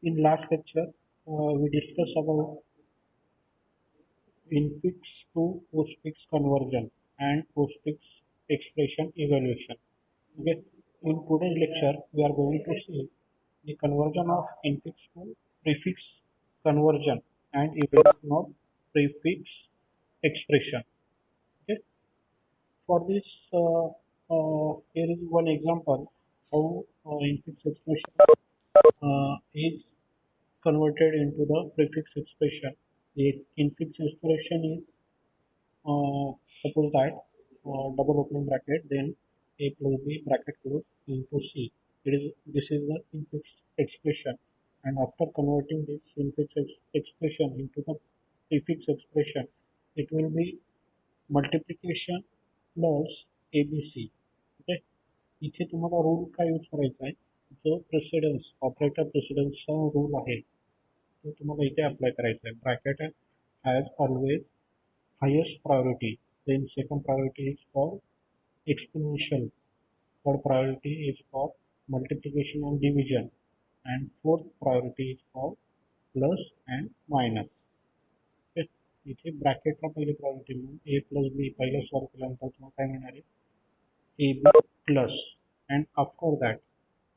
In last lecture, we discussed about infix to postfix conversion and postfix expression evaluation. Okay. In today's lecture, we are going to see the conversion of infix to prefix conversion and evaluation of prefix expression. Okay. For this, here is one example how infix expression is converted into the prefix expression. The infix expression is suppose that double opening bracket, then a plus b bracket close into c. This is the infix expression, and after converting this expression into the prefix expression, it will be multiplication plus abc. Okay. इथे तुम्हाला rule काय use करायचा आहे, जो precedence operator प्रेसिडेन्सचा rule आहे तो तुम्हाला इथे अप्लाय करायचा आहे. Bracket has always highest priority, then second priority is for exponential, third priority is for multiplication and division, and fourth priority is for plus and minus. Okay. इथे ब्रॅकेटला पहिले priority म्हणून a plus b पहिल्या solve केल्यानंतर तुम्हाला काय मिळणार आहे, ab plus and after that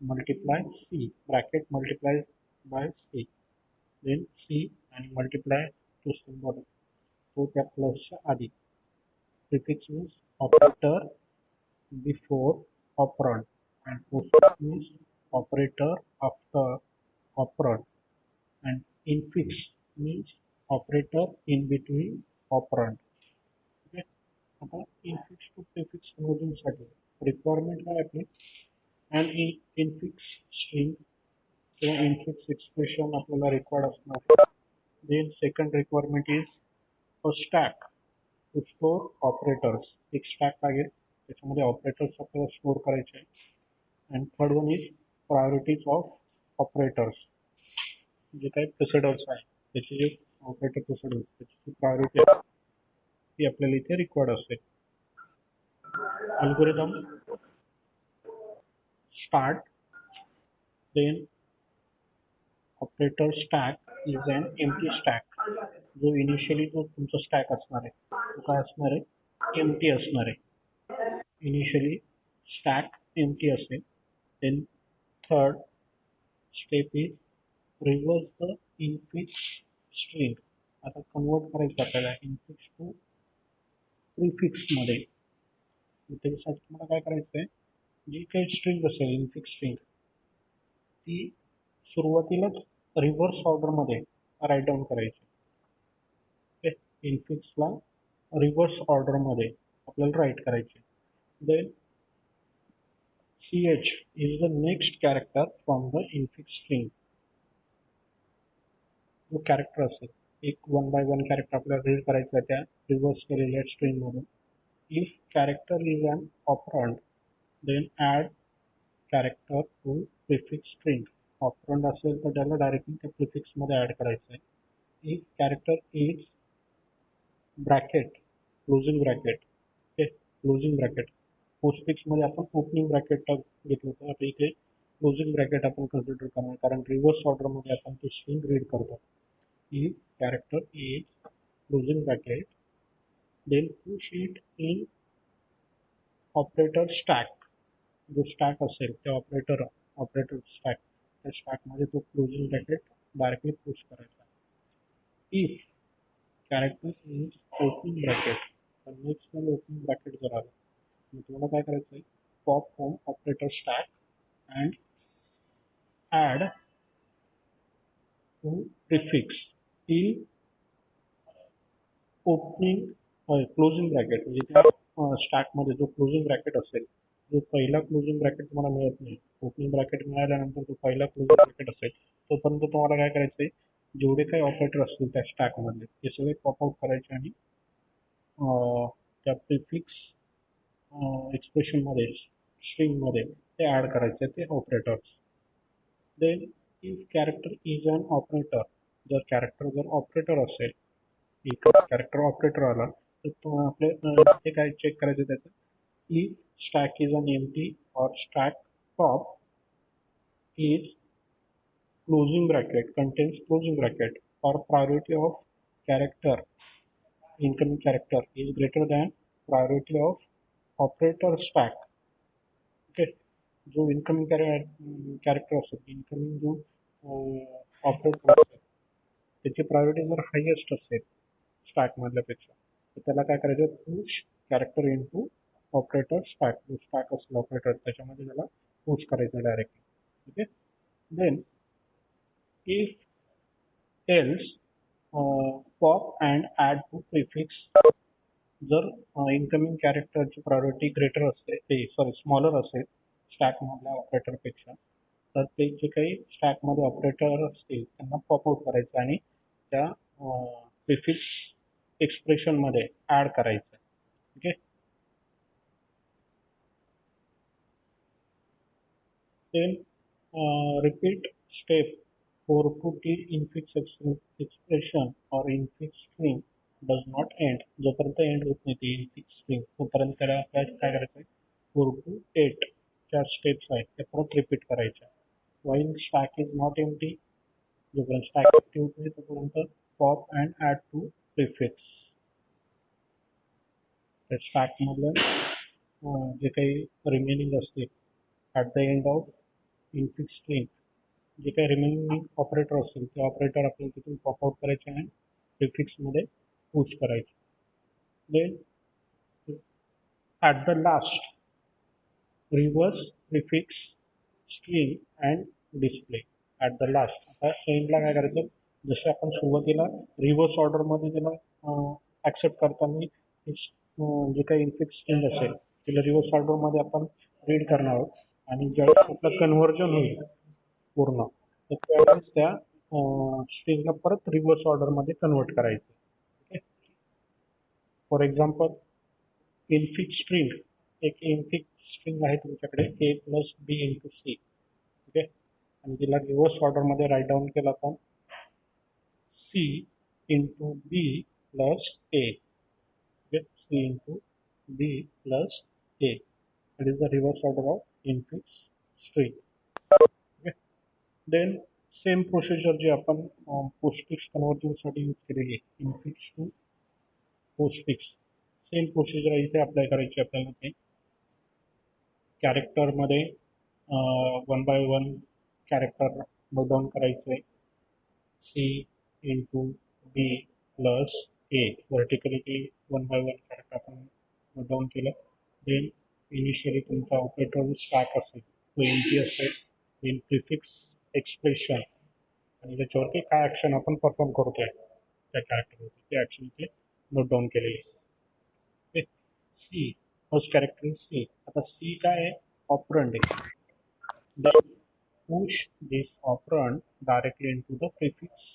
multiply c, bracket multiplies by c, then c and multiply to symbol तो त्या प्लसच्या आधी. Prefix means operator before operand, and postfix means operator after operand, and infix means operator in between operand. Okay. आता infix to prefix conversion साठी requirement काय आपली, and infix string किंवा infix expression आपल्याला required असणार. Then second requirement is a stack to store operators. एक stack लागेल त्याच्यामध्ये ऑपरेटर्स आपल्याला स्टोअर करायचे आहे. And third one is priorities of operators, जे काही प्रेसिडन्स आहे त्याचे जे ऑपरेटर प्रेसिडन्स त्याची जी प्रायोरिटी आहे ती आपल्याला इथे रिक्वायर्ड असेल. Algorithm start, then operator stack is an empty stack. जो इनिशियली जो तुमचा स्टॅक असणार आहे तो काय असणार आहे, एम्प्टी असणार आहे. इनिशियली स्टॅक एम्प्टी असेल. Then third step is reverse the infix string. आता कन्वर्ट करायचं आपल्याला इनफिक्स टू प्रिफिक्समध्ये. त्याच्यासाठी तुम्हाला काय करायचं आहे, जी काही स्ट्रिंग असेल इनफिक्स स्ट्रिंग ती सुरुवातीलाच रिव्हर्स ऑर्डरमध्ये राईट डाऊन करायची. इनफिक्सला रिव्हर्स ऑर्डरमध्ये आपल्याला राईट करायचे. Then ch is the next character from the infix string. जो कॅरेक्टर असेल एक वन बाय वन कॅरेक्टर आपल्याला रीड करायचं आहे त्या रिव्हर्स केलेल्या स्ट्रिंग मधून. If character is an operand then add character to prefix string. Operand असेल तर त्याला डायरेक्टली त्या प्रिफिक्समध्ये ॲड करायचं आहे. If character is bracket closing bracket, okay closing bracket. पोस्टफिक्समध्ये आपण ओपनिंग ब्रॅकेट घेतलं होतं, आता इथे क्लोजिंग ब्रॅकेट आपण कन्सिडर करणार कारण रिव्हर्स ऑर्डरमध्ये आपण ते स्ट्रिंग रीड करतो. If character is closing bracket then push it in operator stack. जो स्टॅक असेल त्या ऑपरेटर स्टॅक त्या स्टॅकमध्ये तो क्लोजिंग ब्रॅकेट डायरेक्टली पुश करायचा. If character is opening bracket तर नेक्स्ट मध्ये ओपनिंग ब्रॅकेट जर आलं मग तुम्हाला काय करायचं आहे, pop from operator stack and add to prefix in opening closing bracket. म्हणजे त्या स्टॅकमध्ये जो क्लोजिंग ब्रॅकेट असेल, जो पहिला क्लोजिंग ब्रॅकेट तुम्हाला मिळत नाही, ओपनिंग ब्रॅकेट मिळाल्यानंतर जो पहिला क्लोजिंग ब्रॅकेट असेल तोपर्यंत तुम्हाला काय करायचं आहे, जेवढे काही ऑपरेटर असतील त्या स्टॅकमधले ते सगळे पॉप आउट करायचे आणि त्या प्रिफिक्स एक्सप्रेशनमध्ये स्ट्रिंगमध्ये ते ॲड करायचे ते operators. Then if character is an operator, जर ऑपरेटर असेल, एक कॅरेक्टर ऑपरेटर आला तर तो आपले ते काय चेक करायचं त्याचं, if stack is an empty और stack top is closing bracket contains closing bracket or priority of character incoming character is greater than priority of operator stack. Okay, जो इनकमिंग कॅरेक्टर असेल, इनकमिंग जो operator असेल त्याची priority जर highest असेल stack मधल्यापेक्षा तर त्याला काय करायचं, push character into operator stack. जो स्टॅक असेल ऑपरेटर त्याच्यामध्ये त्याला पुश करायचं directly. Okay, then if else pop and add to prefix. जर इनकमिंग कॅरेक्टरची प्रायोरिटी ग्रेटर असते, ते सॉरी स्मॉलर असेल स्टॅकमधल्या ऑपरेटरपेक्षा, तर ते जे काही स्टॅकमध्ये ऑपरेटर असतील त्यांना पॉपआउट करायचं आणि त्या प्रिफिक्स एक्सप्रेशनमध्ये ॲड करायचं. Okay, then repeat step for to till infix expression or infix string does not end. जोपर्यंत एंड होत नाही ते infix string तोपर्यंत त्याला काय करायचं आहे, 4 to 8 चार स्टेप्स आहेत त्या परत रिपीट करायच्या. while stack is not empty, जोपर्यंत स्टॅक ऍक्टिव्ह होत नाही तोपर्यंत pop and add to prefix. त्या स्टॅक मधलं जे काही रिमेनिंग असते at the end of infix string, जे काही रिमेनिंग ऑपरेटर असतील ते ऑपरेटर आपल्याला तिथून पॉपआउट करायचे आणि प्रिफिक्समध्ये पुश करायचे. Then at the last reverse prefix string and display. At the last आता एंडला काय करायचं, जसे आपण सुरुवातीला रिव्हर्स ऑर्डरमध्ये त्याला ॲक्सेप्ट करताना जे काही इन्फिक्स स्ट्रिंग असेल तिला रिव्हर्स ऑर्डरमध्ये आपण रीड करणार आहोत आणि ज्यावेळेस आपलं कन्व्हर्जन होईल पूर्ण तर त्यावेळेस त्या स्ट्रिंगला परत रिव्हर्स ऑर्डरमध्ये कन्वर्ट करायचं. Okay, for example infix string, एक इन्फिक्स स्ट्रिंग आहे तुमच्याकडे A plus B into C. Okay, आणि तिला रिव्हर्स ऑर्डरमध्ये राईट डाऊन केला आपण C into B plus A. Okay, C into B plus A, that is the reverse order of infix string. Then same procedure जी आपण postfix कन्व्हर्जनसाठी use केलेली आहे, infix to postfix, same procedure इथे apply करायची आपल्याला. ते कॅरेक्टरमध्ये 1 by 1 कॅरेक्टर नोट डाऊन करायचं आहे, C into B plus A. Vertically 1 by 1 character आपण नोट डाऊन केलं. देन इनिशियली तुमचा ऑपरेटर स्टॅक असेल तो एम्प्टी असेल, देन प्रिफिक्स एक्सप्रेशन आणि त्याच्यावरती काय ॲक्शन आपण परफॉर्म करतोय त्या कॅरेक्टरवरती ते ॲक्शन इथे नोट डाऊन केलेली आहे. C first character is C. आता सी काय आहे, ऑपरंड आहे. Then push this operand directly into the prefix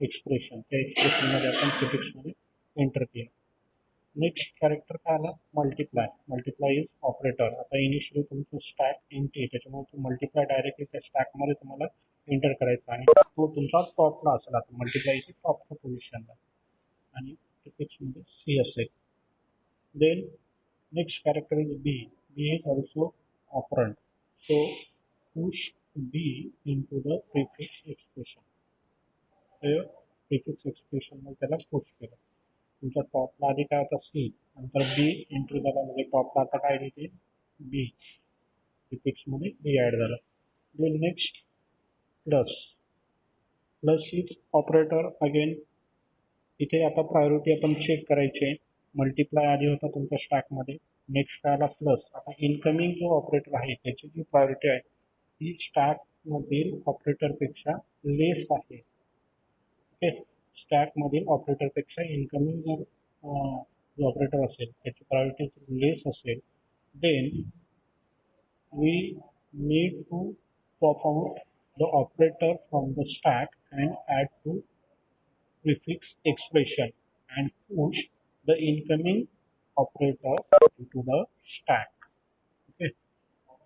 expression. त्या एक्सप्रेशनमध्ये आपण प्रिफिक्समध्ये एंटर केलं. नेक्स्ट कॅरेक्टर काय आला, मल्टिप्लाय. Multiply is operator. आता इनिशियली तुमचं स्टॅक एम्प्टी त्याच्यामुळे तो मल्टिप्लाय डायरेक्टली त्या स्टॅकमध्ये तुम्हाला एंटर करायचा आणि तो तुमचा टॉपला असेल. आता मल्टिप्लाय इथे टॉपच्या पोझिशनला आणि प्रिफिक्समध्ये सी असेल. Then next character is B. B is also operand, so push B into the prefix expression. Prefix एक्सप्रेशनमध्ये त्याला पुश केलं. तुमच्या टॉपला आधी काय होता सी, नंतर बी एंट्री झाला म्हणजे टॉपला आता काय तिथे बी, प्रिफिक्समध्ये बी ॲड झाला. Then next plus. Plus is operator again. इथे आता प्रायोरिटी आपण चेक करायची आहे. मल्टिप्लाय आधी होता तुमच्या स्टॅकमध्ये, नेक्स्ट आला प्लस. आता इनकमिंग जो ऑपरेटर आहे त्याची जी प्रायोरिटी आहे ती स्टॅकमधील ऑपरेटरपेक्षा लेस आहे. ओके, स्टॅकमधील ऑपरेटरपेक्षा इनकमिंग जर जो ऑपरेटर असेल त्याची प्रायोरिटी लेस असेल, then we need to pop out the operator from the stack and add to prefix expression and push the incoming operator to the stack. Okay,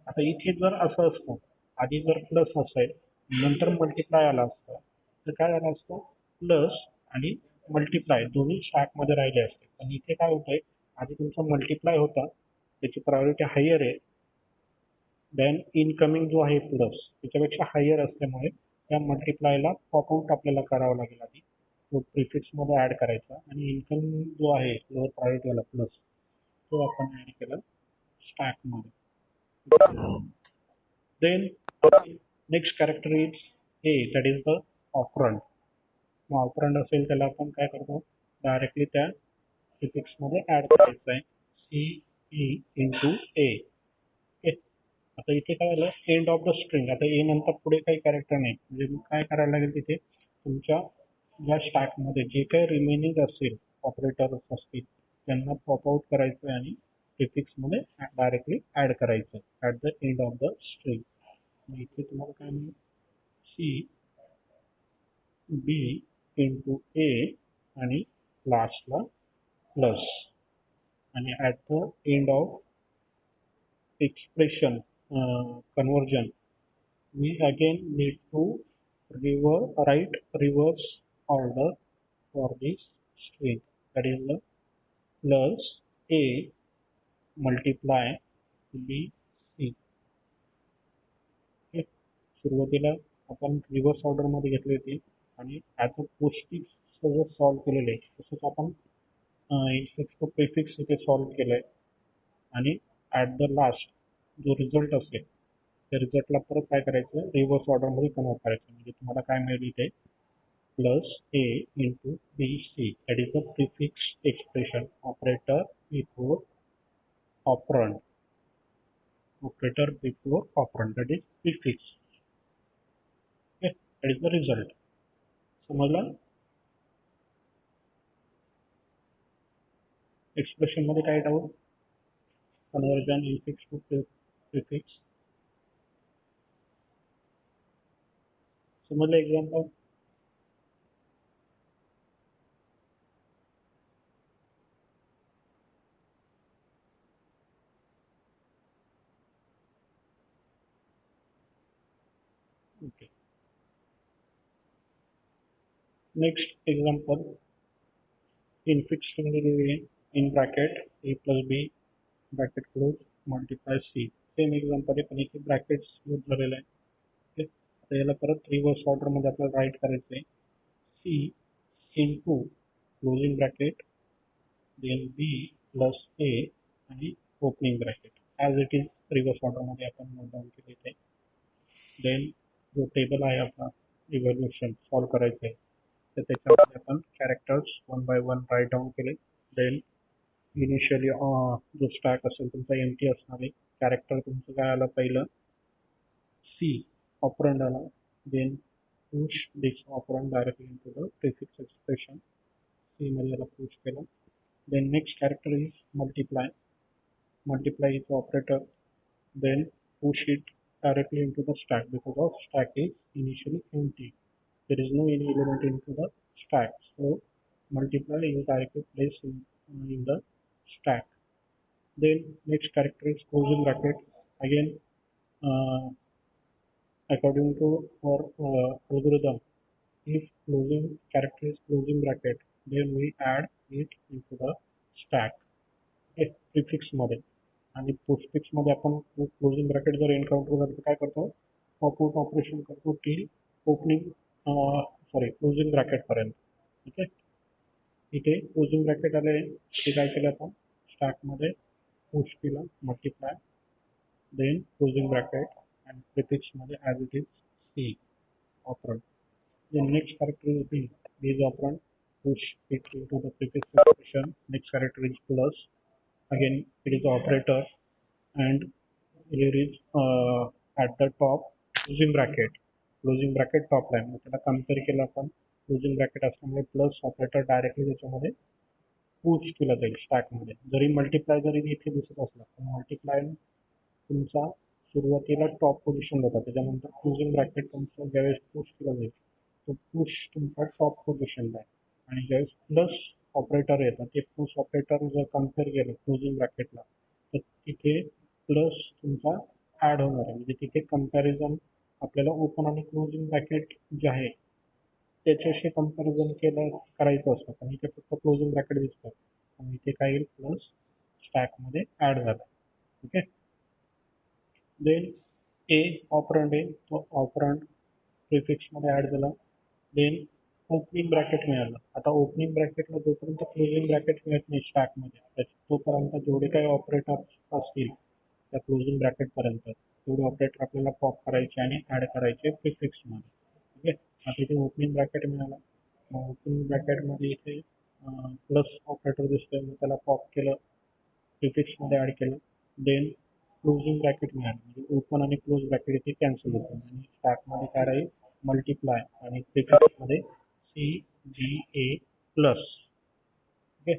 आता इथे जर असं असतं, आधी जर प्लस असेल नंतर मल्टिप्लाय आला असतं तर काय झालं असतं, प्लस आणि मल्टिप्लाय दोन्ही स्टॅकमध्ये राहिले असते. पण इथे काय होतंय, आधी तुमचा मल्टिप्लाय होता त्याची प्रायोरिटी हायर आहे, देन इनकमिंग जो आहे प्लस त्याच्यापेक्षा हायर असल्यामुळे त्या मल्टिप्लायला पॉपआउट आपल्याला करावं लागेल आधी. तो प्रिफिक्समध्ये ॲड करायचा आणि इन्कम जो आहे लोअर प्रायोरिटीवाला प्लस तो आपण ॲड केला स्टॅकमध्ये. Then next character is A, that is the operand. मग ऑपरंड असेल त्याला आपण काय करतो, डायरेक्टली त्या प्रिफिक्समध्ये ॲड करायचं आहे सी ई इंटू ए. आता इथे काय झालं, एंड ऑफ द स्ट्रिंग. आता ए नंतर पुढे काही कॅरेक्टर नाही, म्हणजे मग काय करायला लागेल तिथे तुमच्या या स्टॅकमध्ये जे काही रिमेनिंग असेल ऑपरेटर्स असतील त्यांना पॉपआउट करायचं आहे आणि प्रिफिक्समध्ये डायरेक्टली ॲड करायचं at the end of the string. इथे तुम्हाला काय मिळेल, सी बी इंटू ए आणि लास्टला प्लस. आणि at the end of expression conversion, we again need to write reverse order for this string, that is the plus a multiply b c. okay. सुरुवातीला आपण reverse ऑर्डरमध्ये घेतले होते आणि आता पोस्टिक सगळं सॉल्व केलेलं आहे. तसंच आपण इन्फिक्स टू प्रिफिक्स इथे सॉल्व केलं आहे आणि ॲट द लास्ट जो रिझल्ट असेल त्या रिझल्टला परत काय करायचं, रिव्हर्स ऑर्डरमध्ये कन्वर्ट करायचं. म्हणजे तुम्हाला काय मिळेल इथे, plus A into B C, that is the prefix expression operator before operand. Operator before operand, that is prefix. Okay, that is the result. समजलं? एक्सप्रेशनमध्ये काय doubt? Conversion infix to prefix. समजलं example? Okay. Next example, infix string दिलेली आहे, in bracket A plus B bracket close multiply C. Same example आहे पण इथे brackets use झालेलं आहे. ओके, आता याला परत रिव्हर्स ऑर्डरमध्ये आपल्याला राईट करायचं आहे, C into closing bracket then B plus A आणि opening bracket as it is reverse ऑर्डरमध्ये आपण नोट डाऊन केले. देन जो टेबल आहे आपला इव्हॅल्युएशन सॉल्व करायचं आहे तर त्याच्यामध्ये आपण characters one by one write down केले. देन इनिशियली जो स्टॅक असेल तुमचा एम्प्टी असणार आहे. कॅरेक्टर तुमचं काय आलं, पहिलं सी ऑपरंड आला. Then push this operand directly into the prefix expression, C मध्ये याला पुश केलं. Then next character is multiply. Multiply is operator. Then push it directly into the stack because of stack is initially empty. There is no any element into the stack, so multiply is directly placed in the stack. Then next character is closing bracket. Again, uh, according to our algorithm, if closing character is closing bracket, then we add it into the stack. Okay, prefix मध्ये. आणि पोस्टफिक्समध्ये आपण closing bracket जर encounter झालं तर काय करतो, pop out operation करतो T opening closing ब्रॅकेटपर्यंत. ठीक आहे, इथे क्लोजिंग ब्रॅकेट आले ते काय केलं आपण स्टॅकमध्ये पुश केलं multiply then closing bracket and प्रिफिक्समध्ये as it is C operand. Then next character is B. B is operand, push it into the prefix expression. Next character is plus. Again, it is the operator, and here is at the top closing bracket. Closing bracket top line, मग त्याला compare केलं आपण. Closing bracket असल्यामुळे plus operator directly त्याच्यामध्ये push केलं जाईल स्टॅकमध्ये. जरी मल्टिप्लाय जरी इथे दिसत असला तर मल्टिप्लाय तुमचा सुरुवातीला टॉप पोझिशनला होता, त्याच्यानंतर क्लोजिंग ब्रॅकेट तुमचं ज्यावेळेस पुश केलं जाईल तो पुश तुमचा टॉप पोझिशनला आहे. आणि ज्यावेळेस प्लस ऑपरेटर येतं ते प्लस ऑपरेटर जर कम्पेअर केलं क्लोजिंग ब्रॅकेटला तर तिथे प्लस तुमचा ॲड होणार आहे. म्हणजे तिथे कम्पॅरिझन आपल्याला ओपन आणि क्लोजिंग ब्रॅकेट जे आहे त्याच्याशी कम्पॅरिझन करायचं असतं, पण इथे फक्त क्लोजिंग ब्रॅकेट दिसतं आणि इथे काय येईल, प्लस स्टॅकमध्ये ॲड झाला. ओके. देन ए ऑपरंड आहे, तो ऑपरंड प्रिफिक्समध्ये ॲड झाला. देन ओपनिंग ब्रॅकेट मिळालं. आता ओपनिंग ब्रॅकेटला जोपर्यंत क्लोजिंग ब्रॅकेट मिळत नाही स्टॅकमध्ये तोपर्यंत जेवढे काही ऑपरेटर्स असतील त्या क्लोजिंग ब्रॅकेटपर्यंत तेवढे ऑपरेटर आपल्याला पॉप करायचे आणि ॲड करायचे प्रिफिक्समध्ये. ओके, आता इथे ओपनिंग ब्रॅकेट मिळाला. मग ओपनिंग ब्रॅकेटमध्ये इथे प्लस ऑपरेटर दिसतोय, मग त्याला पॉप केलं, प्रिफिक्समध्ये ॲड केलं. देन क्लोजिंग ब्रॅकेट मिळालं, म्हणजे ओपन आणि क्लोज ब्रॅकेट इथे कॅन्सल होतं आणि स्टॅकमध्ये काय राहील मल्टिप्लाय आणि प्रिफिक्समध्ये CGA प्लस. ओके,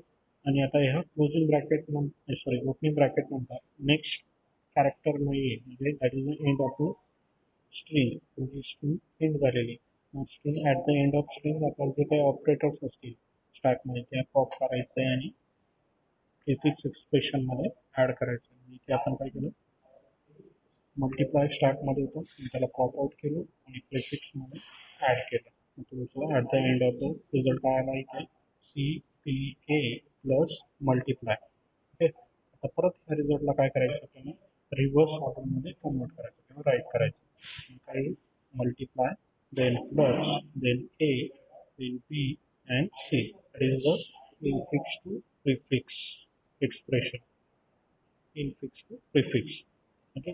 आणि आता ह्या closing bracket sorry opening bracket नंतर नेक्स्ट कॅरेक्टर नाही आहे, म्हणजे that is the end of the string, म्हणजे स्ट्रिंग एंड झालेली. मग string at the end of string आपल्याला जे काही ऑपरेटर्स असतील स्टॅकमध्ये त्या पॉप करायचं आहे आणि प्रिफिक्स एक्सप्रेशनमध्ये ॲड करायचं आहे. इथे आपण काय केलं, मल्टिप्लाय स्टॅकमध्ये होतं त्याला पॉप आउट केलं आणि प्रिफिक्समध्ये ॲड केलं. मग तुमचं at the end of the result काय आला इथे CPA प्लस मल्टिप्लाय. ओके, आता परत ह्या रिझल्टला काय करायचं आपल्याला रिव्हर्स ऑर्डरमध्ये कन्वर्ट करायचं किंवा राईट करायचं. काही multiply then plus then A then B and C. That is the infix to prefix expression. Infix to prefix. Okay,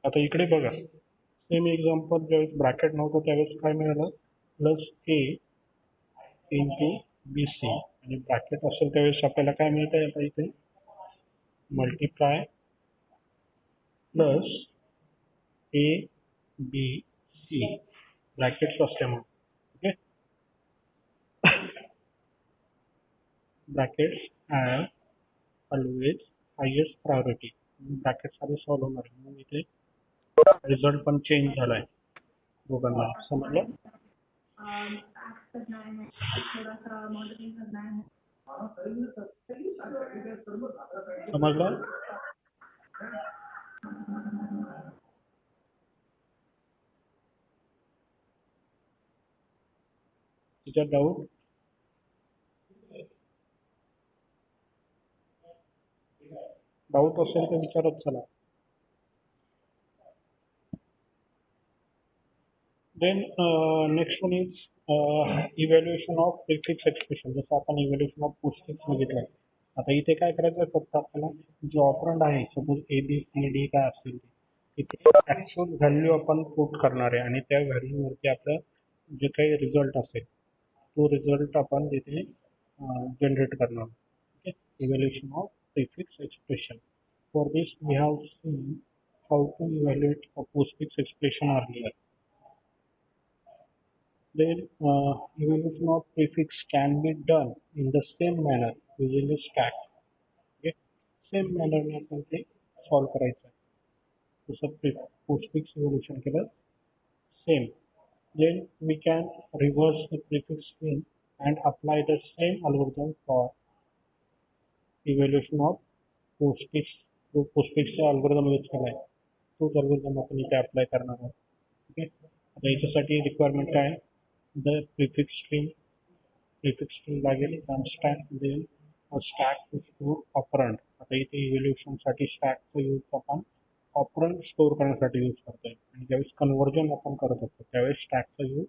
आता इकडे बघा सेम एक्झाम्पल, ज्यावेळेस ब्रॅकेट नव्हतं त्यावेळेस काय मिळालं प्लस A इंटू BC, आणि ब्रॅकेट असेल त्यावेळेस आपल्याला काय मिळतं आता इथे मल्टिप्लाय प्लस ABC ब्रॅकेट्स असल्यामुळे. Okay, brackets have always highest priority. Brackets आधी सॉल्व्ह होणार आहे, म्हणून इथे रिझल्ट पण चेंज झाला आहे दोघांना. समजलं? समजलं? तिच्या डाऊट असेल तर विचारत चला. Then next one is evaluation of prefix expression. जसं आपण इव्हॅल्युएशन ऑफ पोस्टफिक्स बघितलं. आता इथे काय करायचं फक्त आपल्याला जे ऑपरंड आहे सपोज ABCD काय असेल तिथे ॲक्च्युअल व्हॅल्यू आपण पुट करणार आहे आणि त्या व्हॅल्यूवरती आपलं जे काही रिझल्ट असेल तो रिझल्ट आपण तिथे जनरेट करणार. Okay, evaluation of prefix expression. For this we have seen how to evaluate a postfix expression earlier. Then evaluation of prefix can be done in the same manner using a stack. Okay, same manner में आपण ते solve करायचं आहे. जसं postfix evaluation केलं same. Then we can reverse the prefix string and apply the same algorithm for evaluation of postfix. जो postfix चा algorithm use केला आहे तोच algorithm आपण इथे apply करणार आहोत. ओके, आता याच्यासाठी रिक्वायरमेंट काय आहे, the prefix string लागेल stack देईल stack to store operand. आता इथे इव्हॅल्युएशनसाठी स्टॅकचा यूज आपण ऑपरंड स्टोअर करण्यासाठी यूज करतोय आणि ज्यावेळेस कन्व्हर्जन आपण करत असतो त्यावेळेस स्टॅकचा यूज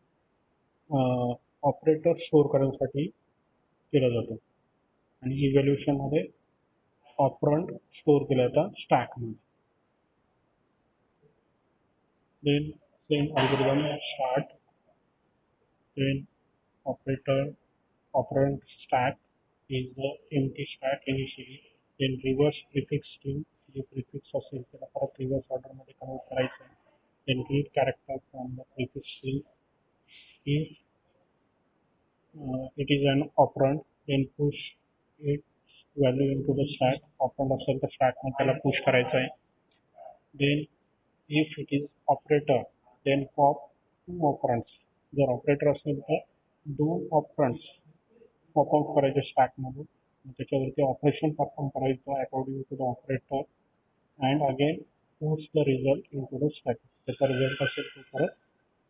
ऑपरेटर स्टोअर करण्यासाठी केला जातो आणि इव्हॅल्युएशनमध्ये ऑपरंड स्टोअर केला जातं स्टॅकमध्ये. Then same algorithm start, then operand stack is the empty stack initially, then reverse prefix string जे prefix असेल त्याला परत reverse order मध्ये कन्वर्ट करायचं, then read character from the prefix string. If it is an operand, then push its value into the stack. Operand असेल तर stack मध्ये त्याला push करायचं आहे. Then if it is operator, then pop two operands. जर operator असेल तर दोन ऑपरंड्स पॉप आउट करायचे स्टॅकमधून, त्याच्यावरती ऑपरेशन परफॉर्म करायचं according to the operator and again push the result in to the stack. त्याचा रिझल्ट असेल तो परत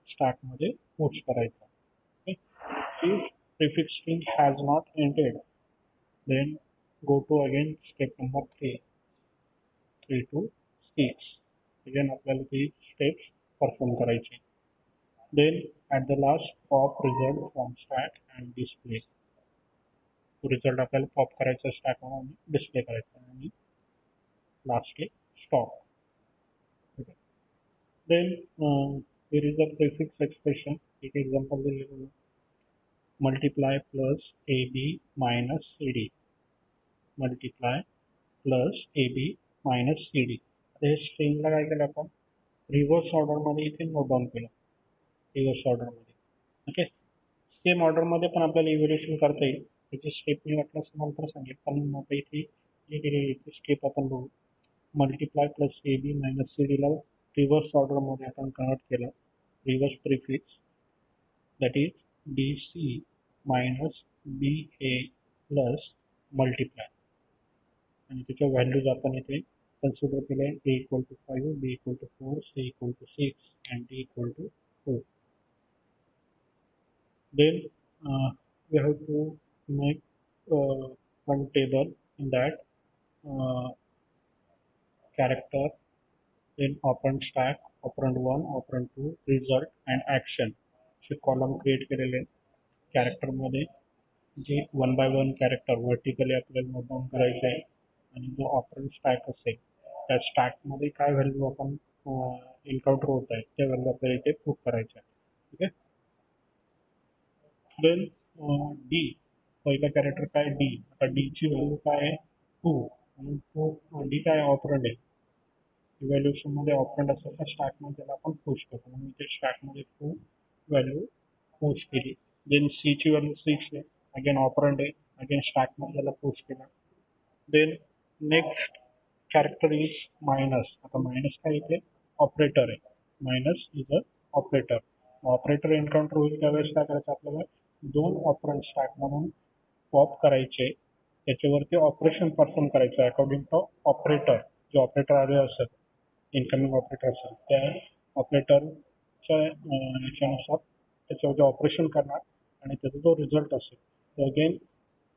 स्टॅकमध्ये पुश करायचा. If prefix string has not ended then go to again step number 3 to 6. अगेन आपल्याला ती स्टेप्स परफॉर्म करायची. Then at the last pop result from stack and display. तो रिझल्ट आपल्याला पॉप करायचा स्टॅक आणि डिस्प्ले करायचा आणि lastly stop. Then there is a prefix expression. एक example दिलेलं आहे. Multiply plus AB minus CD. Multiply plus AB minus CD. आता हे स्ट्रिंगला काय केलं आपण रिव्हर्स ऑर्डरमध्ये इथे नोट डाऊन केलं. रिव्हर्स ऑर्डरमध्ये ओके. सेम ऑर्डरमध्ये पण आपल्याला इव्हॅल्युएशन करता येईल. त्याची स्टेप मी वाटल्यास नंतर सांगेल, पण आता इथे जे केलेली स्टेप आपण बघू. Multiply plus A B minus C डीला रिव्हर्स ऑर्डरमध्ये आपण कन्वर्ट केलं. Reverse prefix that is D C minus B A plus multiply आणि त्याच्या व्हॅल्यूज आपण इथे कन्सिडर केले. A equal to 5, B equal to 4, C equal to 6 and D equal to 4. Then we have to make one table in that character, then operand stack, operand 1, operand 2, result and action चे column create केलेले character मध्ये जे 1 by 1 character vertically आपल्याला note down करायचे आहे आणि जो operand stack असेल त्या स्टॅक मध्ये काय व्हॅल्यू आपण एन्काउंटर होत आहे त्या व्हॅल्यू आपल्याला इथे प्रूफ करायच्या आहे. ठीक आहे. देन डी पहिला कॅरेक्टर काय डी. आता डी ची व्हॅल्यू काय आहे 2 आणि तो डी काय ऑपरंड आहे. इव्हॅल्युएशन मध्ये ऑपरंड असेल तर स्टॅक मध्ये त्याला आपण पुश करतो म्हणून इथे स्टॅक मध्ये 2 व्हॅल्यू पुश केली. देन सी ची व्हॅल्यू 6 आहे. अगेन ऑपरंड आहे. अगेन स्टॅक मध्ये त्याला पुश केला. Then next character is minus. आता मायनस काय इथे ऑपरेटर आहे. Minus is a operator. Operator encounter होईल त्यावेळेस काय करायचं आपल्याला 2 ऑपरंड स्टॅक म्हणून पॉप करायचे. त्याच्यावरती ऑपरेशन परफॉर्म करायचं अकॉर्डिंग टू ऑपरेटर. जे ऑपरेटर आले असेल इनकमिंग ऑपरेटर असेल त्या ऑपरेटरच्या याच्यानुसार त्याच्यावरती ऑपरेशन करणार आणि त्याचा जो रिझल्ट असेल तो अगेन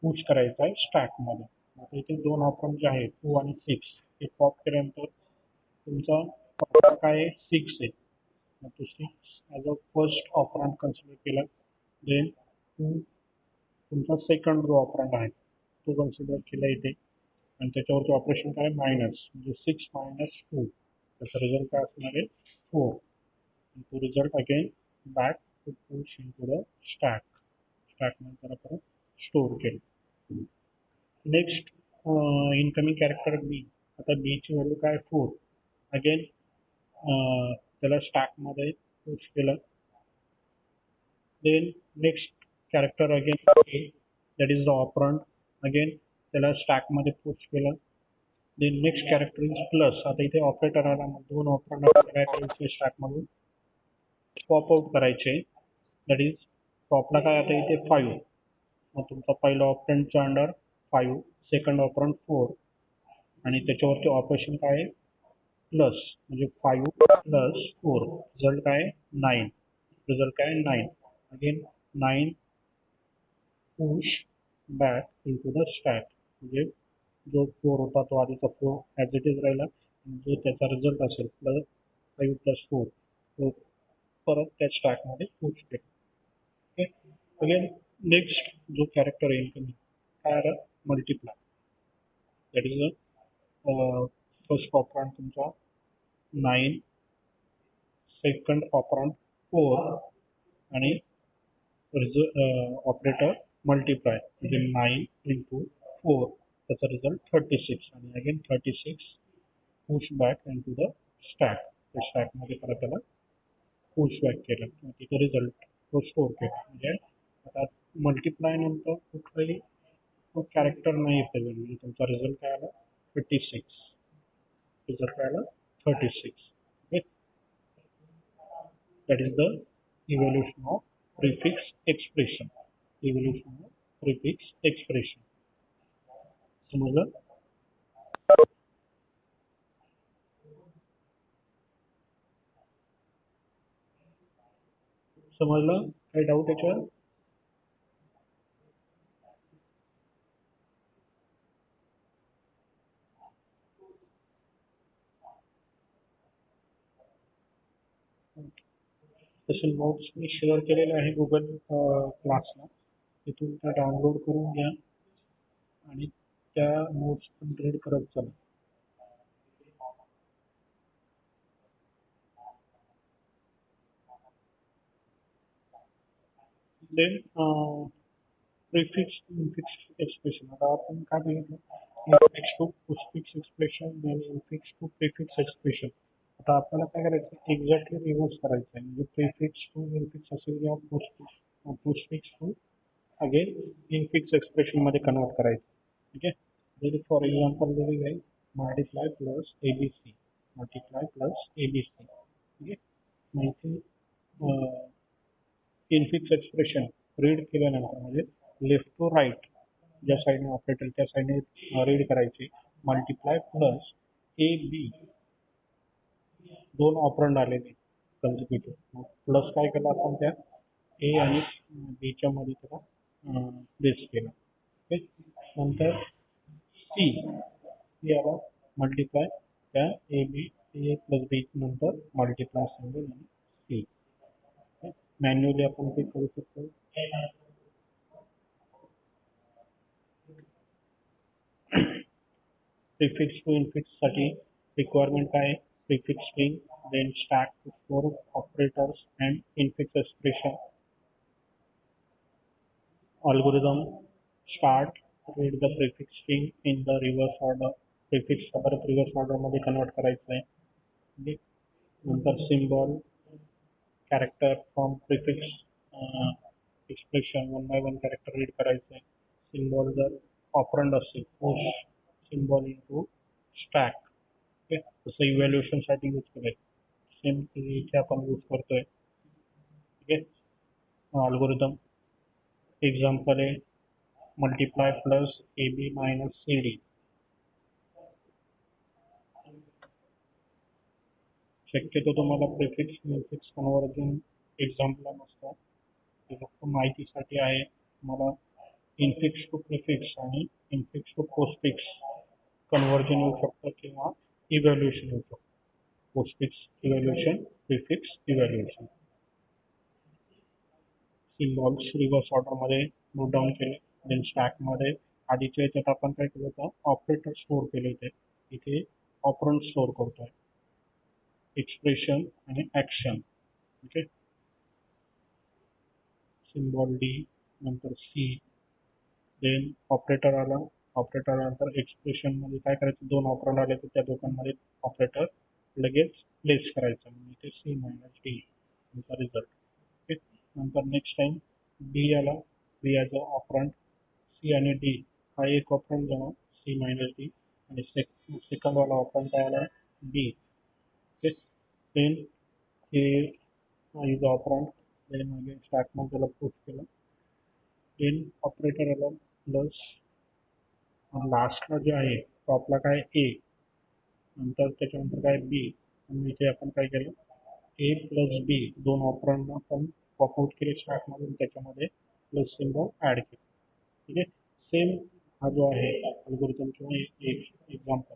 पुश करायचा आहे स्टॅकमध्ये. आता इथे 2 ऑपरंड जे आहेत 2 आणि 6 हे पॉप केल्यानंतर तुमचा काय आहे 6 आहे. मग तो 6 as a first operand consider केला. देन तुमचा सेकंड जो ऑपरंड आहे तो कन्सिडर केला इथे आणि त्याच्यावरती ऑपरेशन काय मायनस म्हणजे 6 मायनस 2 त्याचा रिझल्ट काय असणार आहे 4. तो result again back to push in to the stack. स्टॅकमध्ये परत स्टोअर केलं. Next incoming character B. आता बीची व्हॅल्यू काय 4. अगेन त्याला स्टॅकमध्ये पुश केलं. Then next character again A that is the operand. Again त्याला स्टॅकमध्ये पुश केलं. Then next character is plus. आता इथे ऑपरेटर आला मग 2 ऑपरंड काय करायचे स्टॅकमधून पॉप आउट करायचे. दॅट इज टॉपला काय आता इथे 5. मग तुमचा पहिला ऑपरंडच्या अंडर 5, सेकंड ऑपरंड 4 आणि त्याच्यावरती ऑपरेशन काय प्लस म्हणजे 5 प्लस 4 रिझल्ट काय 9. रिझल्ट काय 9. Again 9 push back into the stack म्हणजे जो 4 होता तो आधीचा 4 ॲज इट इज राहिला आणि जो त्याचा रिझल्ट असेल प्लस 5 प्लस 4 तो परत त्या स्टॅकमध्ये पुश केला. ओके. अगेन नेक्स्ट जो कॅरेक्टर येईल तुम्ही काय आला multiply. That is a first operand तुमचा 9, सेकंड ऑपरंड 4 आणि ऑपरेटर मल्टिप्लाय म्हणजे 9 इंटू 4 त्याचा रिझल्ट 36 आणि again 36 push back into the stack. त्या स्टॅकमध्ये परत त्याला पुश बॅक केलं तिथे रिझल्ट तो स्टोअर केला. म्हणजे आता मल्टिप्लाय नंतर कुठलाही कॅरेक्टर नाही येते म्हणजे तुमचा रिझल्ट काय आला 36. रिझल्ट काय आला 36. Okay. That is the evaluation of prefix expression. Evaluation of prefix expression. समजलं. समजलं काही डाऊट याच्यावर. तसे नोट्स मी शेअर केलेले आहे गुगल क्लासला, तिथून त्या डाउनलोड करून घ्या आणि त्या नोट्स पण रीड करत चला. Then prefix infix expression. आता आपण काय बघितलं, infix to postfix expression, then infix to prefix expression. आता आपल्याला काय करायचं, एक्झॅक्टली रिव्हर्स करायचं आहे. म्हणजे प्रिफिक्स टू इन्फिक्स असेल किंवा पोस्टफिक्स टू अगेन इन्फिक्स एक्सप्रेशन मध्ये कन्वर्ट करायचं. ठीक आहे. जरी फॉर एक्झाम्पल दिलेलं आहे multiply plus ABC, multiply plus ABC. ठीक आहे. माहिती इन्फिक्स एक्सप्रेशन रीड केल्यानंतर म्हणजे लेफ्ट टू राईट ज्या साईडने ऑपरेटर त्या साईडने रीड करायचे. मल्टिप्लाय प्लस AB, दोन ऑपरंड आलेले कन्झिक्युटिव्ह, प्लस काय केलं आपण त्या ए आणि बीच्या मध्ये त्याला प्लेस केलं. ओके. नंतर सी याला मल्टिप्लाय त्या ए प्लस बी नंतर मल्टिप्लाय सिंबल आणि सी. मॅन्युअली आपण ते करू शकतो. प्रिफिक्स टू इन्फिक्स साठी रिक्वायरमेंट काय आहे, prefix string, then stack to store operators and infix expression. algorithm start read the prefix string in the reverse order. Prefix परत रिव्हर्स ऑर्डर मध्ये कन्वर्ट करायचं आहे. नंतर symbol character from prefix expression one by one character read करायचं आहे. Symbol जर operand असेल push symbol into stack. Okay. तसं इव्हॅल्युएशन साठी यूज करायचं. सेम इथे आपण यूज करतोय. ठीक आहे. अल्गोरिदम एक्झाम्पल आहे multiply plus AB minus CD. शक्यतो तुम्हाला प्रिफिक्स इन्फिक्स कन्वर्जन एक्झाम्पल नसतं, ते फक्त माहितीसाठी आहे. मला इन्फिक्स टू प्रिफिक्स आणि इन्फिक्स टू पोस्टफिक्स कन्वर्जन येऊ शकतं किंवा इव्हॅल्युएशन येऊ शकतं. Postfix evaluation, prefix evaluation. Symbols reverse ऑर्डरमध्ये नोट डाऊन केले. देन स्टॅकमध्ये आधीच्या याच्यात आपण काय केलं होतं, ऑपरेटर स्टोअर केले होते. इथे ऑपरंट स्टोअर करतोय, एक्सप्रेशन आणि ॲक्शन. ओके. सिम्बॉल डी नंतर सी, देन ऑपरेटर आला. ऑपरेटर नंतर एक्सप्रेशनमध्ये काय करायचं, दोन ऑपरंड आले तर त्या दोघांमध्ये ऑपरेटर लगेच प्लेस करायचं. म्हणजे ते सी मायनस डी तुमचा रिझल्ट. ओके. नंतर नेक्स्ट टाइम डी आला, be as a operand, C आणि डी हा एक ऑपरंड झाला सी मायनस डी, आणि सेकंडवाला ऑपरंड काय आला डी. ओके. देन हे इज ऑपरंड, देन अगेन स्टॅकमध्ये त्याला पुश केलं. देन ऑपरेटर आला प्लस लास्टला जे आहे तो आपला काय ए, नंतर त्याच्यानंतर काय बी, आणि इथे आपण काय केलं ए प्लस बी दोन ऑपरंड आपण पॉपआउट केले स्टॅकमधून, त्याच्यामध्ये प्लस सिम्बॉल ॲड केलं. ठीक आहे. सेम हा जो आहे अल्गोरिदम किंवा एक एक्झाम्पल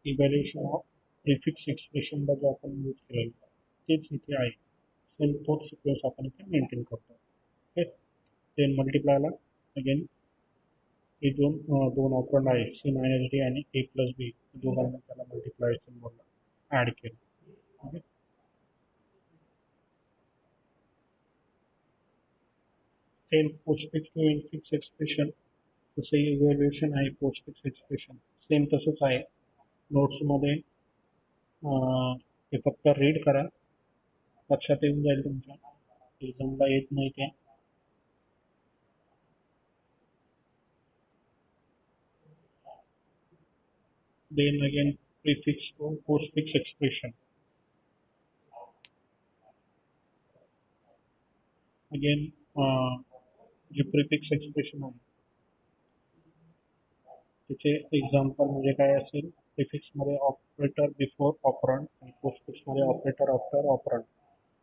इव्हॅल्युएशन ऑफ प्रिफिक्स एक्सप्रेशनला जो आपण यूज केलेला तेच इथे आहे. सेम तोच सिक्वेन्स आपण इथे मेंटेन करतो. ओके. देन मल्टिप्लायला अगेन हे दोन ऑपरंड आहे सी मायनस डी आणि ए प्लस बी, दोघांना त्याला मल्टिप्लाय सिम्बॉलला ॲड केलं. Okay. Same postfix to infix expression, तसं इव्हॅल्युएशन आहे पोस्टफिक्स एक्सप्रेशन, सेम तसंच आहे. नोट्समध्ये हे फक्त रीड करा, लक्षात येऊन जाईल तुमच्या. एक्झामला येत नाही ते. Then again prefix to postfix expression. Again जे प्रिफिक्स एक्सप्रेशन आहे त्याचे एक्झाम्पल म्हणजे काय असेल, प्रिफिक्समध्ये ऑपरेटर बिफोर ऑपरंड आणि पोस्टफिक्समध्ये ऑपरेटर आफ्टर ऑपरंड.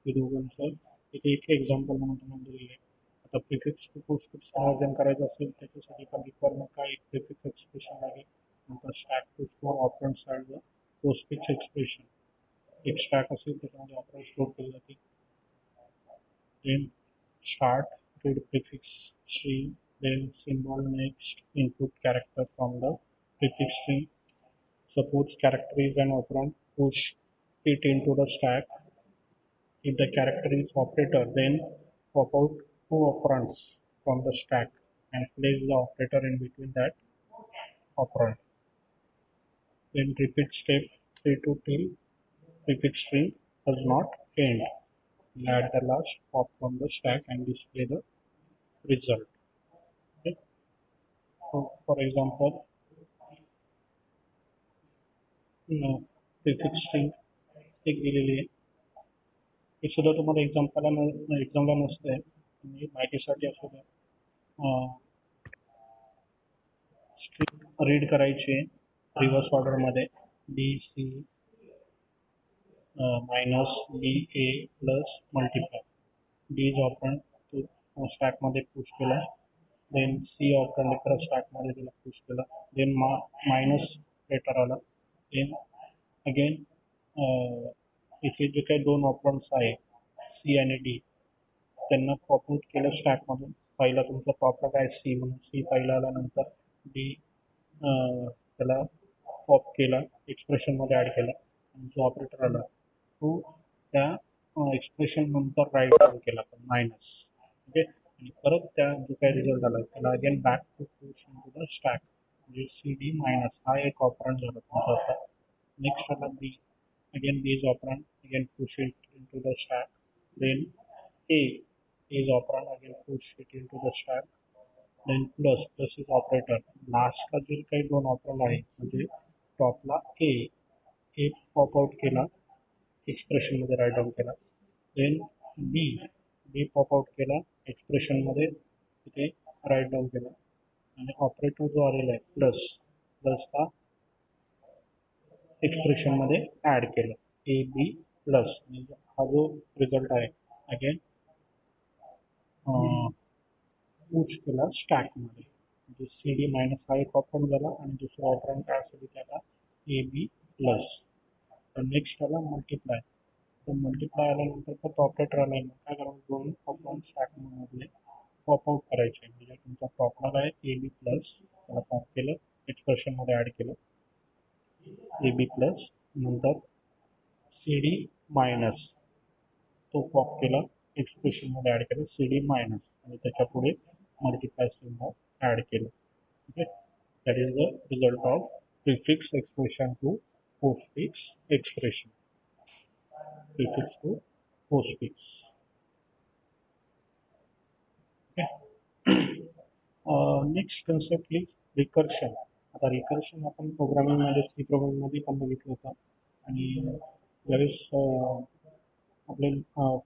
हे दोघांचं इथे एक एक्झाम्पल म्हणून तुम्हाला दिलेलं आहे. आता प्रिफिक्स टू पोस्टफिक्स कन्वर्जन करायचं असेल त्याच्यासाठी पण रिक्वायरमेंट काय, एक प्रिफिक्स एक्सप्रेशन आहे, नंतर stack to store operands at the postfix expression. एक स्टॅक असेल त्याच्यामध्ये ऑपरंड स्टोअर केले जातील. then start read prefix string, then symbol next input character from the prefix string. Suppose character is an operand, push it into the stack. If the character is operator, then pop out two operands from the stack and place the operator in between that operand. Then repeat step 3 to till prefix string does not end. Add the last pop from the stack and display the result. Okay. So for example, prefix string एक दिलेली आहे. हे सुद्धा तुम्हाला एक्झामला नसते, तुम्ही माहितीसाठी असू द्या. स्ट्रिंग रीड करायची रिव्हर्स ऑर्डरमध्ये B C minus B A plus multiply. B is operand स्टॅकमध्ये पुश केला, देन सी ऑपरंड परत स्टॅकमध्ये तिला पुश केला, देन मायनस लेटर आला, देन अगेन इथे जे काही दोन ऑपरंड्स आहे सी आणि डी त्यांना पॉप आउट केलं स्टॅकमधून. पहिला तुमचा टॉपला काय सी म्हणून सी पहिला आल्यानंतर डी त्याला पॉप केला, एक्सप्रेशनमध्ये ॲड केला आणि जो ऑपरेटर आला तो त्या एक्सप्रेशन नंतर राईट डाऊन केला पण मायनस. ओके. आणि परत त्या जो काही रिझल्ट आला त्याला again back to push in to the stack, म्हणजे सी डी मायनस हा एक ऑपरंड झाला तुमचा. नेक्स्ट आला बी, again B is operand, again push it into the stack, then A is operand, again push it into the stack, then plus is operator. लास्टला जे काही दोन ऑपरंड आहे म्हणजे टॉपला ए पॉप आउट केला, एक्सप्रेशनमध्ये राईट डाऊन केला, देन बी पॉप आउट केला, एक्सप्रेशनमध्ये तिथे राईट डाऊन केला आणि ऑपरेटर जो आलेला आहे प्लसला एक्सप्रेशनमध्ये ॲड केलं ए बी प्लस. म्हणजे हा जो रिझल्ट आहे अगेन पुश केला स्टॅकमध्ये, म्हणजे सी डी मायनस हा एक ऑपरंड झाला आणि दुसरा ऑपरंड काय असेल त्याला ए बी प्लस. तर नेक्स्ट आला मल्टिप्लाय. तर मल्टिप्लाय आल्यानंतर फक्त ऑपरेटर आला आहे, काय करावं दोन ऑपरंड स्टॅकमधले पॉप आउट करायचे. म्हणजे तुमचा टॉपला आहे ए बी प्लस त्याला पॉप केलं, एक्सप्रेशनमध्ये ॲड केलं ए बी प्लस, नंतर सी डी मायनस तो पॉप केला, एक्सप्रेशनमध्ये ॲड केलं सी डी मायनस आणि त्याच्या पुढे मल्टिप्लाय सिम्बॉल ॲड केलं. Okay. That is the result of prefix expression to postfix expression. Prefix to postfix. Next concept is recursion. आता रिकर्शन आपण प्रोग्रामिंगमध्ये सी प्रोग्रामिंगमध्ये पण बघितलं होतं आणि ज्यावेळेस आपले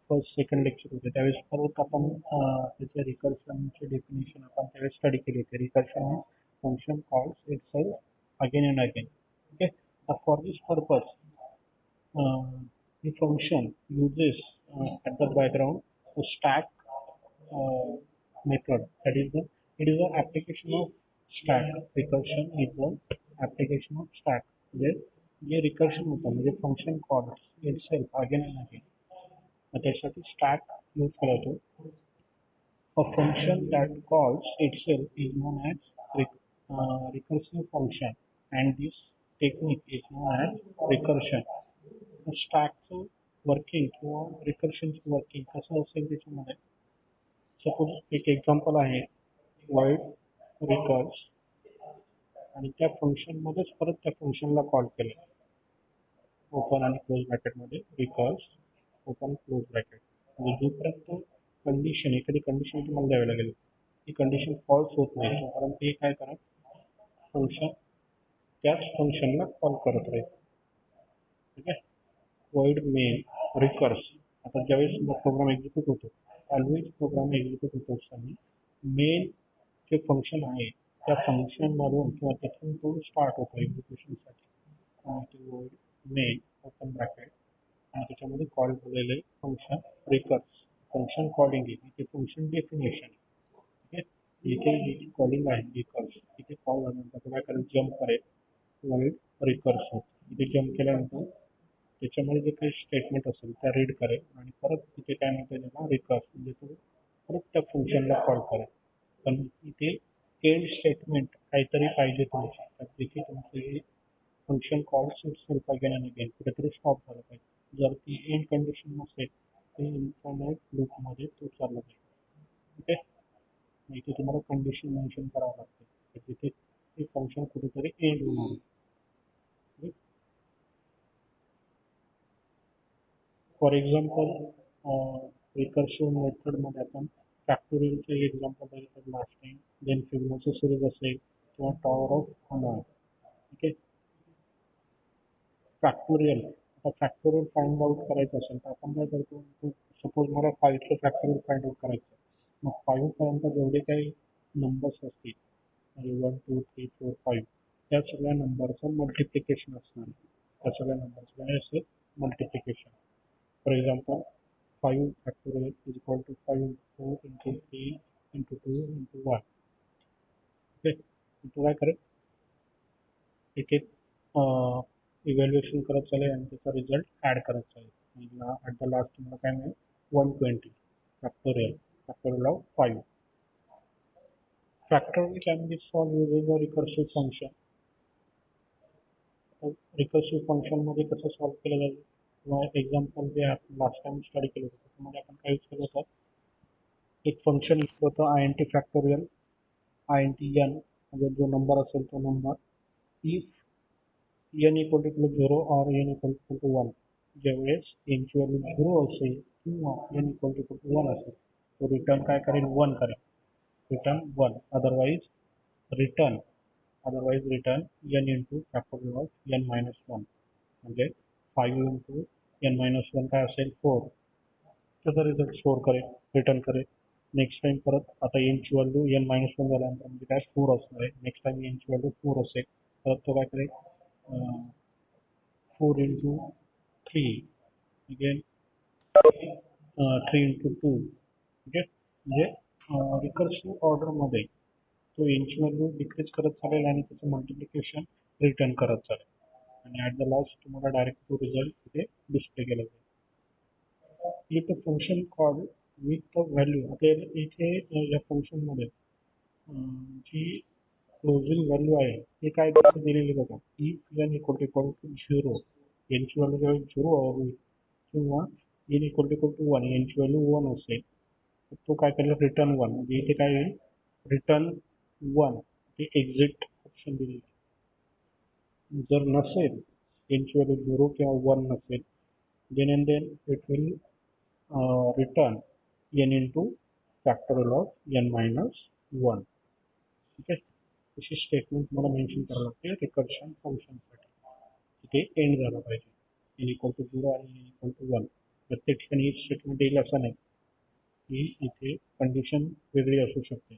फर्स्ट सेकंड लेक्चर होते त्यावेळेस परत आपण त्याचे रिकर्शनचे डेफिनेशन आपण त्यावेळेस स्टडी केली होती. Recursion function calls itself again and again. Okay. For this purpose the function uses at the background to stack method. That is it is an application of stack. Recursion is the application of stack. जे recursion होतं म्हणजे function calls itself again and again, त्यासाठी stack use करायचो. A function that calls itself is known as recursive function and this technique is known as recursion. स्टॅकचं working किंवा रिकर्शनचं working कसं असेल त्याच्यामध्ये सपोज एक एक्झाम्पल आहे वाईड रिकर्स आणि त्या फंक्शनमध्येच परत त्या फंक्शनला कॉल केलं ओपन आणि क्लोज ब्रॅकेटमध्ये रिकर्स ओपन क्लोज ब्रॅकेट. म्हणजे जोपर्यंत कंडिशन एखादी कंडिशन तुम्हाला द्यावी लागेल ती कंडिशन फॉल्स होत नाही कारण ते काय करा फंक्शन त्याच फंक्शनला कॉल करत राहील. ठीक आहे. void main recurs. आता ज्यावेळेस प्रोग्राम एक्झिक्यूट होतो ऑलवेज प्रोग्राम एक्झिक्यूट होत असताना मेन जे फंक्शन आहे त्या फंक्शनमधून किंवा त्यातून तो स्टार्ट होतो एक्झिक्युशनसाठी. void main ओपन ब्रॅकेट आणि त्याच्यामध्ये कॉल झालेले फंक्शन रिकर्स. फंक्शन कॉलिंग आहे ते फंक्शन डेफिनेशन. ठीक आहे. इथे कॉलिंग आहे रिकर्स, इथे कॉल झाल्यानंतर काय करेल जम्प करेल void रिकर्स होत. इथे जम्प केल्यानंतर त्याच्यामध्ये जे काही स्टेटमेंट असेल त्या रीड करेल आणि परत तिथे काय म्हणते त्याला रिकर्स, म्हणजे तो परत त्या फंक्शनला कॉल करेल. पण इथे एंड स्टेटमेंट काहीतरी पाहिजे तुमची, तर तिथे तुमचं हे फंक्शन कॉल सेल्फ अगेन आणि अगेन कुठेतरी स्टॉप झालं पाहिजे. जर ती एंड कंडिशन नसेल तर इन्फायनाईट लूपमध्ये तो चालला जाईल. ओके, इथे तुम्हाला कंडिशन मेन्शन करावं लागते, तर तिथे ते फंक्शन कुठेतरी एंड होणार आहे. फॉर एक्झाम्पल रिकर्सिव्ह मेथडमध्ये आपण फॅक्टोरियलचे एक्झाम्पल बघितलं last time, then Fibonacci series असेल किंवा tower of Hanoi. Okay, factorial, आता फॅक्टोरियल फाइंड आउट करायचं असेल तर आपण काय करतो, सपोज मला 5चं फॅक्टोरियल फाइंड आउट करायचं, मग 5 पर्यंत जेवढे काही नंबर्स असतील म्हणजे 1 2 3 4 5 त्या सगळ्या नंबरचं मल्टिप्लिकेशन असणार, त्या सगळ्या नंबर्सचं काय असेल multiplication. For example 5 factorial is equal to 5 into 4 into 3 into 2 into 1. Okay, तो काय करेल, एक एक इव्हॅल्युएशन करत चालेल आणि त्याचा रिझल्ट ॲड करत चालेल. म्हणजे ॲट द लास्ट तुम्हाला काय मिळेल 120 factorial of 5. Factorial can be solve using a recursive function. Recursive फंक्शनमध्ये कसं सॉल्व केलं जाईल किंवा एक्झाम्पल जे आपण लास्ट टाइम स्टडी केलं होतं त्याच्यामध्ये आपण काय यूज केलं होतं, एक फंक्शन लिहिलं होतं I N T factorial, I N T N, म्हणजे जो नंबर असेल तो number, if N equal to 0 or N equal to 1, ज्यावेळेस एनची व्हॅल्यू 0 असेल किंवा एन इक्वल टू 1 असेल तो रिटर्न काय करेल, 1 करेल, return 1. Otherwise return N into factorial of N minus 1, म्हणजे 5 इंटू एन मायनस 1 काय असेल 4, त्याचा रिझल्ट स्टोअर करेल, रिटर्न करेल. नेक्स्ट टाइम परत आता एनची व्हॅल्यू एन मायनस 1 झाल्यानंतर म्हणजे काय 4 असणार आहे, नेक्स्ट टाइम एनची व्हॅल्यू 4 असेल परत तो काय करेल 4 इंटू 3 अगेन 3 इंटू 2. ओके, म्हणजे रिकर्सिव्ह ऑर्डरमध्ये तो एनची व्हॅल्यू डिक्रीज करत चालेल आणि त्याचं मल्टिप्लिकेशन रिटर्न करत चालेल आणि ॲट द लास्ट तुम्हाला डायरेक्ट तो रिझल्ट तिथे डिस्प्ले केला जाईल. इथे function call with the value, आता इथे या फंक्शनमध्ये जी क्लोजिंग व्हॅल्यू आहे ते काय दिलेली बघा, इफ एन इक्वल टू 0, एनची व्हॅल्यू जेव्हा 0 होईल किंवा एन इक्वल टू 1, एनची व्हॅल्यू 1 असेल तर तो काय करेल रिटर्न 1, म्हणजे इथे काय येईल रिटर्न 1, ते एक्झिट ऑप्शन दिलेलं आहे. जर नसेल एनची व्हॅल्यू 0 किंवा 1 नसेल then it will return n into factorial of n minus 1. ठीक आहे, अशी स्टेटमेंट मला मेन्शन करावं लागते रिकर्शन फंक्शनसाठी. तिथे एंड झाला पाहिजे n इक्वल टू 0 आणि n इक्वल टू 1. प्रत्येक ठिकाणी एक स्टेटमेंट येईल असं नाही, की इथे कंडिशन वेगळी असू शकते.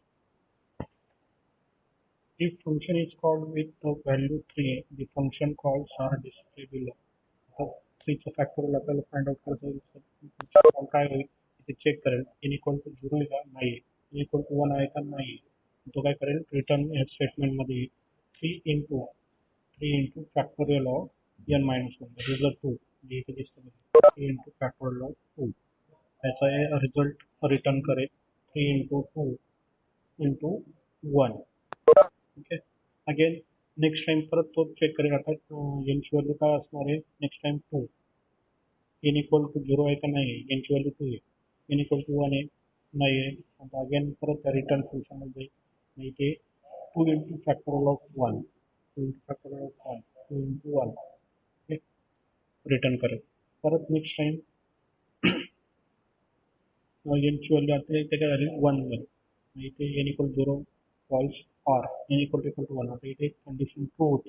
If function is called with the value 3, the function calls are displayed below. आता 3चं फॅक्टोरियल आपल्याला फाइंड आउट करायचं आहे, कॉल काय होईल इथे चेक करेल, एन इक्वल टू 0 आहे का नाही, एन इक्वल टू 1 आहे का नाही, तो काय करेल रिटर्न या स्टेटमेंटमध्ये 3 into factorial of N minus 1, result 2, जे इथे दिसतं 3 इंटू फॅक्टोरियल ऑफ 2, त्याचा रिझल्ट रिटर्न करेल 3 into 2 into 1. Okay, again next time परत तो चेक करेल, आता एनची व्हॅल्यू काय असणार आहे next time 2, N equal to 0 आहे का नाही, एनची व्हॅल्यू 2 आहे, एन इक्वल टू 1 आहे नाही आहे, आता अगेन परत त्या रिटर्न फंक्शनमध्ये इथे 2 into factorial of 1, 2 into factorial of 1, 2 into 1, okay, return करेल. परत नेक्स्ट टाइम एनची व्हॅल्यू आता इथे काय झाली 1 झाली, इथे N equal 0 false or N equal to 1, आता इथे कंडिशन ट्रू होते.